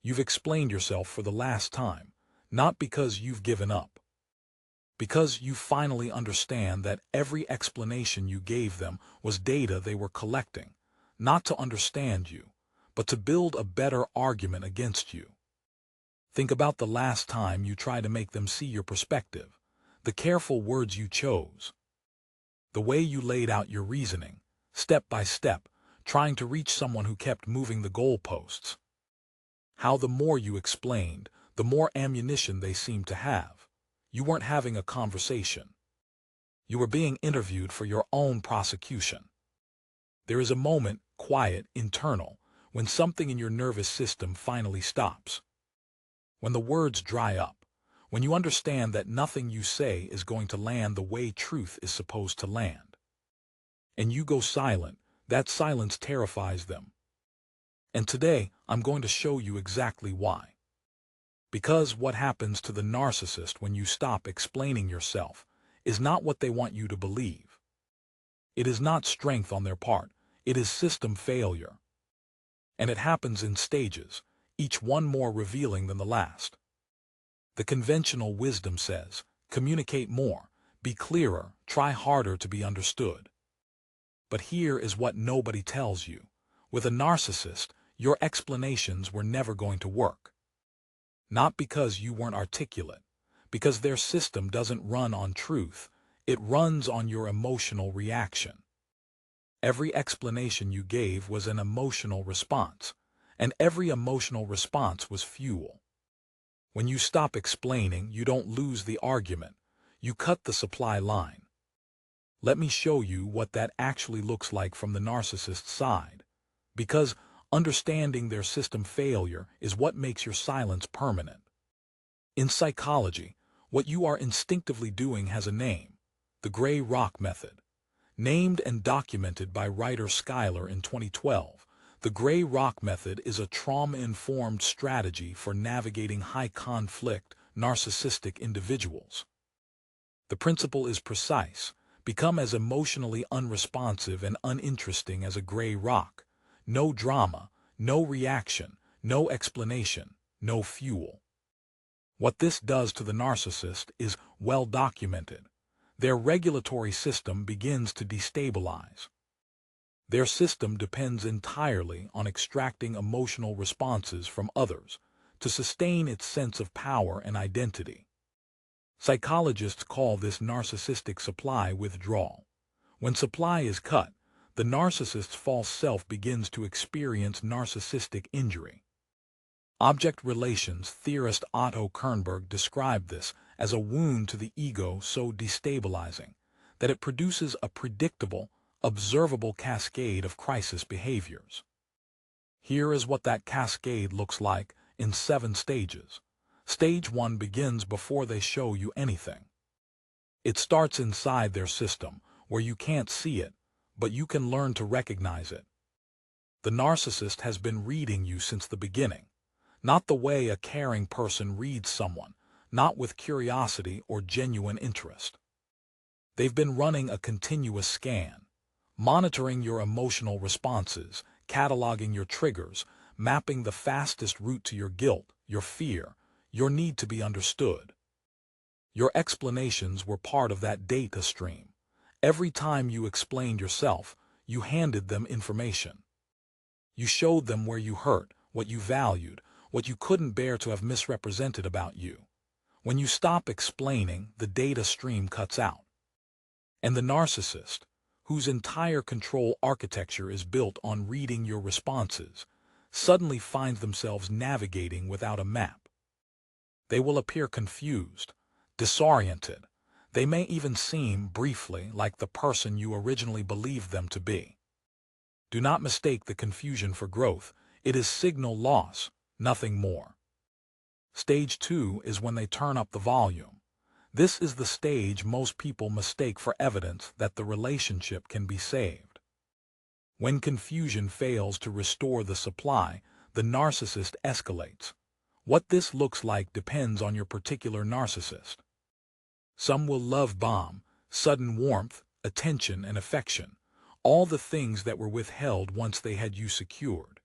You've explained yourself for the last time, not because you've given up, because you finally understand that every explanation you gave them was data they were collecting, not to understand you, but to build a better argument against you. Think about the last time you tried to make them see your perspective, the careful words you chose, the way you laid out your reasoning, step by step, trying to reach someone who kept moving the goalposts. How the more you explained, the more ammunition they seemed to have. You weren't having a conversation. You were being interviewed for your own prosecution. There is a moment, quiet, internal, when something in your nervous system finally stops. When the words dry up, when you understand that nothing you say is going to land the way truth is supposed to land. And you go silent, that silence terrifies them. And today, I'm going to show you exactly why. Because what happens to the narcissist when you stop explaining yourself is not what they want you to believe. It is not strength on their part, it is system failure. And it happens in stages, each one more revealing than the last. The conventional wisdom says, communicate more, be clearer, try harder to be understood. But here is what nobody tells you. With a narcissist, your explanations were never going to work. Not because you weren't articulate, because their system doesn't run on truth, it runs on your emotional reaction. Every explanation you gave was an emotional response, and every emotional response was fuel. When you stop explaining, you don't lose the argument, you cut the supply line. Let me show you what that actually looks like from the narcissist's side, because understanding their system failure is what makes your silence permanent. In psychology, what you are instinctively doing has a name, the gray rock method. Named and documented by writer Schuyler in 2012, the gray rock method is a trauma-informed strategy for navigating high-conflict, narcissistic individuals. The principle is precise. Become as emotionally unresponsive and uninteresting as a gray rock. No drama, no reaction, no explanation, no fuel. What this does to the narcissist is well documented. Their regulatory system begins to destabilize. Their system depends entirely on extracting emotional responses from others to sustain its sense of power and identity. Psychologists call this narcissistic supply withdrawal. When supply is cut, the narcissist's false self begins to experience narcissistic injury. Object relations theorist Otto Kernberg described this as a wound to the ego so destabilizing that it produces a predictable, observable cascade of crisis behaviors. Here is what that cascade looks like in 7 stages. Stage 1 begins before they show you anything. It starts inside their system, where you can't see it, but you can learn to recognize it. The narcissist has been reading you since the beginning, not the way a caring person reads someone, not with curiosity or genuine interest. They've been running a continuous scan, monitoring your emotional responses, cataloging your triggers, mapping the fastest route to your guilt, your fear, your need to be understood. Your explanations were part of that data stream. Every time you explained yourself, you handed them information. You showed them where you hurt, what you valued, what you couldn't bear to have misrepresented about you. When you stop explaining, the data stream cuts out. And the narcissist, whose entire control architecture is built on reading your responses, suddenly finds themselves navigating without a map. They will appear confused, disoriented. They may even seem, briefly, like the person you originally believed them to be. Do not mistake the confusion for growth. It is signal loss, nothing more. Stage 2 is when they turn up the volume. This is the stage most people mistake for evidence that the relationship can be saved. When confusion fails to restore the supply, the narcissist escalates. What this looks like depends on your particular narcissist. Some will love bomb, sudden warmth, attention, and affection, all the things that were withheld once they had you secured.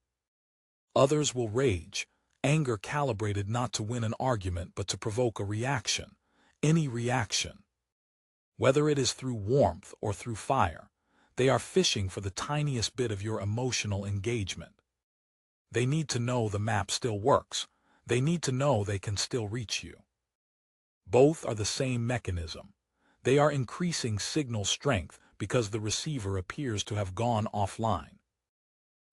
Others will rage, Anger calibrated not to win an argument but to provoke a reaction. Any reaction. Whether it is through warmth or through fire, they are fishing for the tiniest bit of your emotional engagement. They need to know the map still works. They need to know they can still reach you. Both are the same mechanism. They are increasing signal strength because the receiver appears to have gone offline.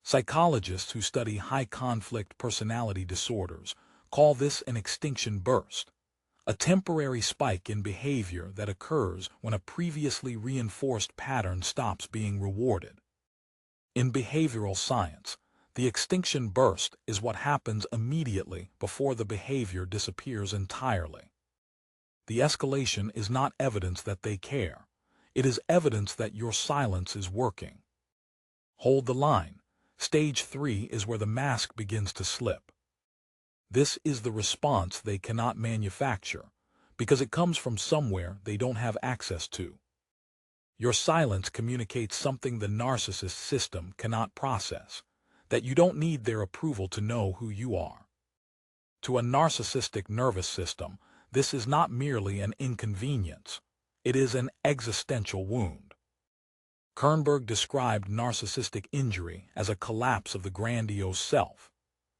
Psychologists who study high-conflict personality disorders call this an extinction burst, a temporary spike in behavior that occurs when a previously reinforced pattern stops being rewarded. In behavioral science, the extinction burst is what happens immediately before the behavior disappears entirely. The escalation is not evidence that they care. It is evidence that your silence is working. Hold the line. Stage 3 is where the mask begins to slip. This is the response they cannot manufacture, because it comes from somewhere they don't have access to. Your silence communicates something the narcissist system cannot process, that you don't need their approval to know who you are. To a narcissistic nervous system, this is not merely an inconvenience. It is an existential wound. Kernberg described narcissistic injury as a collapse of the grandiose self.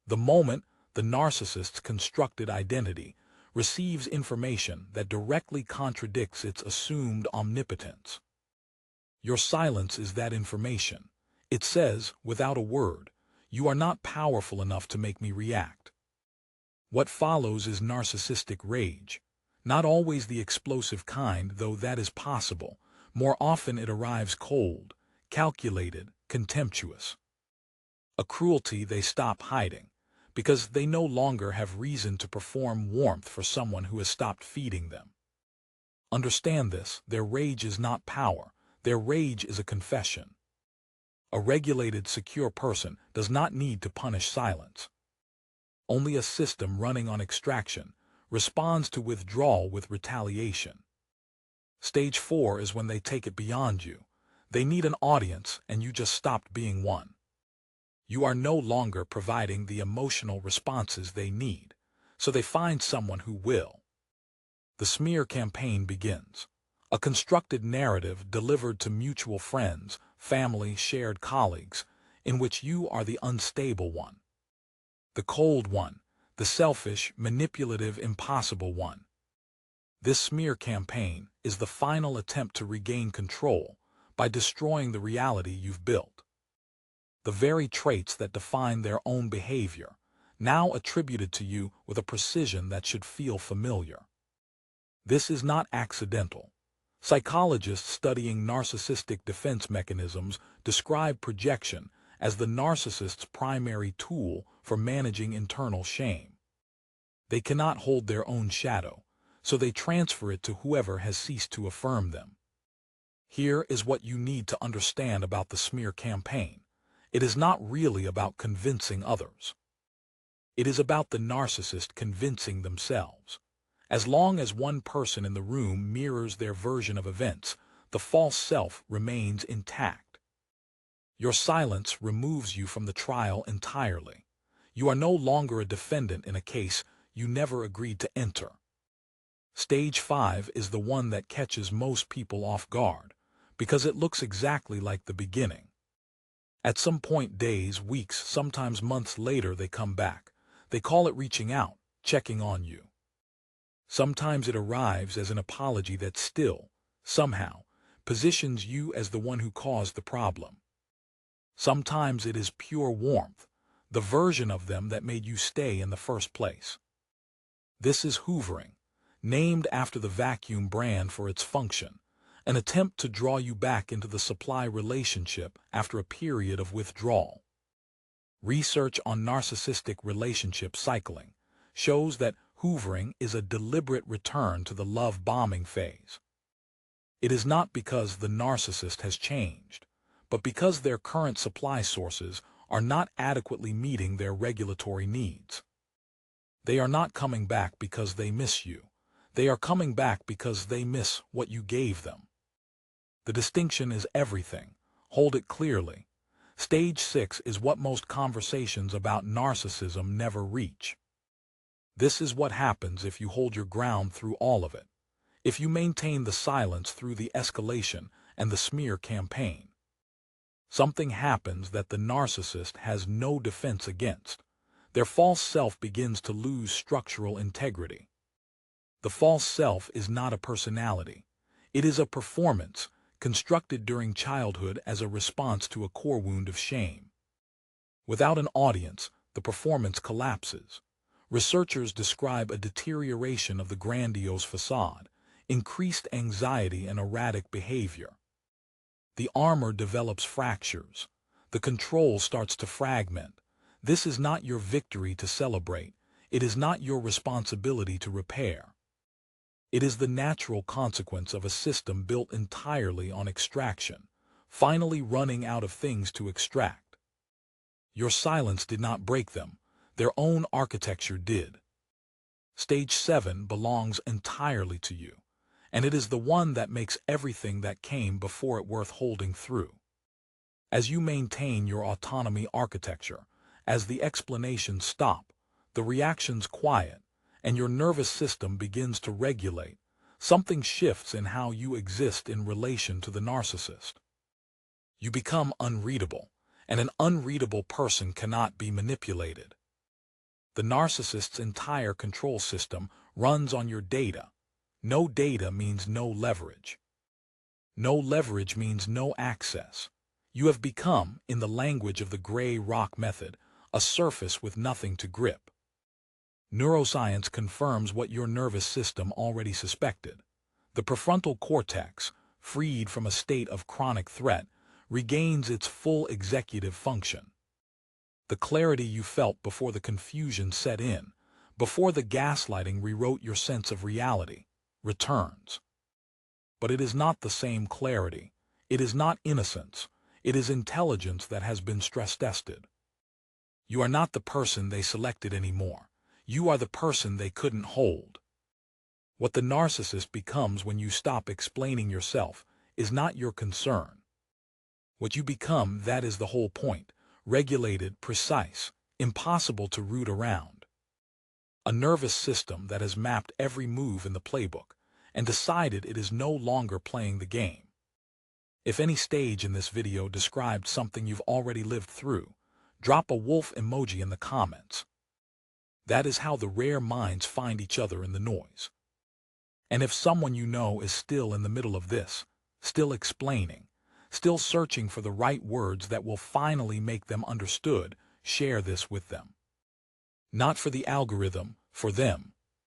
The moment the narcissist's constructed identity receives information that directly contradicts its assumed omnipotence. Your silence is that information. It says, without a word, you are not powerful enough to make me react. What follows is narcissistic rage. Not always the explosive kind, though that is possible. More often it arrives cold, calculated, contemptuous. A cruelty they stop hiding, because they no longer have reason to perform warmth for someone who has stopped feeding them. Understand this, their rage is not power, their rage is a confession. A regulated, secure person does not need to punish silence. Only a system running on extraction responds to withdrawal with retaliation. Stage 4 is when they take it beyond you. They need an audience, and you just stopped being one. You are no longer providing the emotional responses they need, so they find someone who will. The smear campaign begins. A constructed narrative delivered to mutual friends, family, shared colleagues, in which you are the unstable one. The cold one, the selfish, manipulative, impossible one. This smear campaign is the final attempt to regain control by destroying the reality you've built. The very traits that define their own behavior, now attributed to you with a precision that should feel familiar. This is not accidental. Psychologists studying narcissistic defense mechanisms describe projection as the narcissist's primary tool for managing internal shame. They cannot hold their own shadow, so they transfer it to whoever has ceased to affirm them. Here is what you need to understand about the smear campaign. It is not really about convincing others. It is about the narcissist convincing themselves. As long as one person in the room mirrors their version of events, the false self remains intact. Your silence removes you from the trial entirely. You are no longer a defendant in a case you never agreed to enter. Stage 5 is the one that catches most people off guard, because it looks exactly like the beginning. At some point, days, weeks, sometimes months later, they come back. They call it reaching out, checking on you. Sometimes it arrives as an apology that still, somehow, positions you as the one who caused the problem. Sometimes it is pure warmth, the version of them that made you stay in the first place. This is hoovering, named after the vacuum brand for its function, an attempt to draw you back into the supply relationship after a period of withdrawal. Research on narcissistic relationship cycling shows that hoovering is a deliberate return to the love bombing phase. It is not because the narcissist has changed, but because their current supply sources are not adequately meeting their regulatory needs. They are not coming back because they miss you. They are coming back because they miss what you gave them. The distinction is everything. Hold it clearly. Stage 6 is what most conversations about narcissism never reach. This is what happens if you hold your ground through all of it. If you maintain the silence through the escalation and the smear campaign. Something happens that the narcissist has no defense against. Their false self begins to lose structural integrity. The false self is not a personality. It is a performance, constructed during childhood as a response to a core wound of shame. Without an audience, the performance collapses. Researchers describe a deterioration of the grandiose facade, increased anxiety and erratic behavior. The armor develops fractures. The control starts to fragment. This is not your victory to celebrate. It is not your responsibility to repair. It is the natural consequence of a system built entirely on extraction, finally running out of things to extract. Your silence did not break them. Their own architecture did. Stage 7 belongs entirely to you, and it is the one that makes everything that came before it worth holding through. As you maintain your autonomy architecture, as the explanations stop, the reactions quiet, and your nervous system begins to regulate, something shifts in how you exist in relation to the narcissist. You become unreadable, and an unreadable person cannot be manipulated. The narcissist's entire control system runs on your data. No data means no leverage. No leverage means no access. You have become, in the language of the gray rock method, a surface with nothing to grip. Neuroscience confirms what your nervous system already suspected. The prefrontal cortex, freed from a state of chronic threat, regains its full executive function. The clarity you felt before the confusion set in, before the gaslighting rewrote your sense of reality, returns. But it is not the same clarity. It is not innocence. It is intelligence that has been stress-tested. You are not the person they selected anymore. You are the person they couldn't hold. What the narcissist becomes when you stop explaining yourself is not your concern. What you become, that is the whole point. Regulated, precise, impossible to root around. A nervous system that has mapped every move in the playbook and decided it is no longer playing the game. If any stage in this video described something you've already lived through, drop a wolf emoji in the comments. That is how the rare minds find each other in the noise. And if someone you know is still in the middle of this, still explaining, still searching for the right words that will finally make them understood, share this with them. Not for the algorithm, for them.